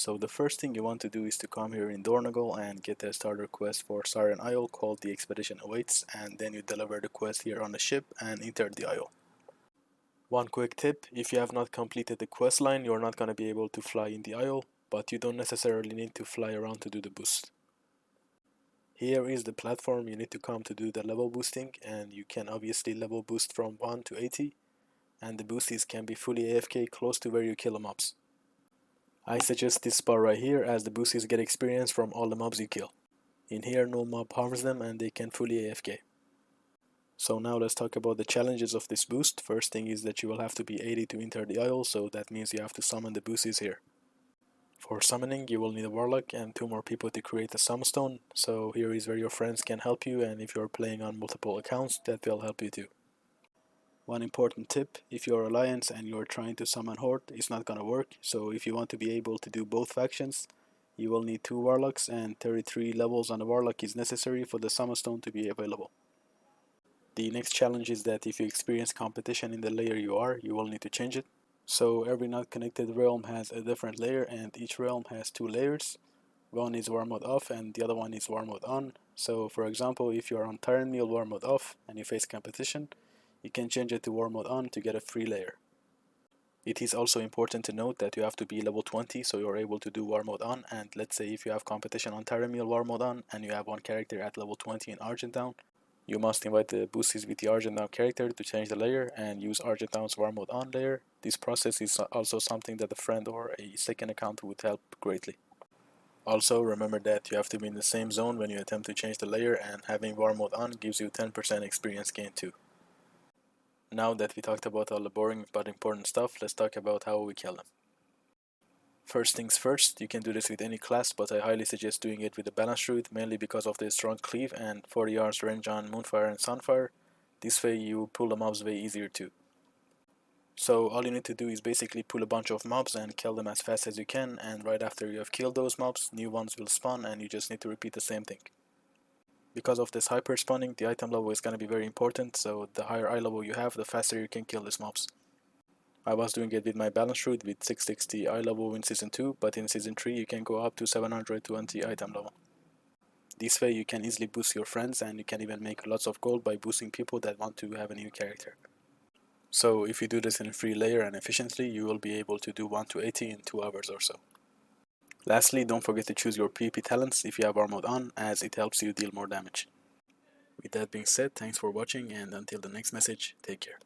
So the first thing you want to do is to come here in Dornagal and get a starter quest for Siren Isle called The Expedition Awaits, and then you deliver the quest here on the ship and enter the isle. One quick tip, if you have not completed the quest line, you're not going to be able to fly in the isle, but you don't necessarily need to fly around to do the boost. Here is the platform you need to come to do the level boosting, and you can obviously level boost from 1 to 80, and the boosties can be fully AFK close to where you kill the mobs. I suggest this spot right here as the boosties get experience from all the mobs you kill. In here no mob harms them and they can fully AFK. So now let's talk about the challenges of this boost. First thing is that you will have to be 80 to enter the isle, so that means you have to summon the boosties here. For summoning you will need a warlock and 2 more people to create a summonstone, so here is where your friends can help you, and if you're playing on multiple accounts that will help you too. One important tip, if you're Alliance and you're trying to summon Horde, it's not gonna work, so if you want to be able to do both factions, you will need 2 warlocks, and 33 levels on a warlock is necessary for the summonstone to be available. The next challenge is that if you experience competition in the layer you are, you will need to change it. So every not connected realm has a different layer, and each realm has 2 layers. One is war mode off and the other one is war mode on. So for example, if you are on Tyrant Meal war mode off and you face competition, you can change it to war mode on to get a free layer. It is also important to note that you have to be level 20 so you're able to do war mode on, and let's say if you have competition on Tyrant Meal war mode on and you have one character at level 20 in Argent Down, you must invite the boosties with the Argent Down character to change the layer and use Argent Down's war mode on layer. This process is also something that a friend or a second account would help greatly. Also remember that you have to be in the same zone when you attempt to change the layer, and having war mode on gives you 10% experience gain too. Now that we talked about all the boring but important stuff, let's talk about how we kill them. First things first, you can do this with any class, but I highly suggest doing it with the Balance Druid, mainly because of the strong cleave and 40 yards range on Moonfire and Sunfire. This way you pull the mobs way easier too. So all you need to do is basically pull a bunch of mobs and kill them as fast as you can, and right after you have killed those mobs, new ones will spawn and you just need to repeat the same thing. Because of this hyper spawning, the item level is going to be very important, so the higher eye level you have, the faster you can kill these mobs. I was doing it with my Balance Druid with 660 eye level in Season 2, but in Season 3 you can go up to 720 item level. This way you can easily boost your friends, and you can even make lots of gold by boosting people that want to have a new character. So if you do this in a free layer and efficiently, you will be able to do 1 to 80 in 2 hours or so. Lastly, don't forget to choose your PvP talents if you have war mode on, as it helps you deal more damage. With that being said, thanks for watching, and until the next message, take care.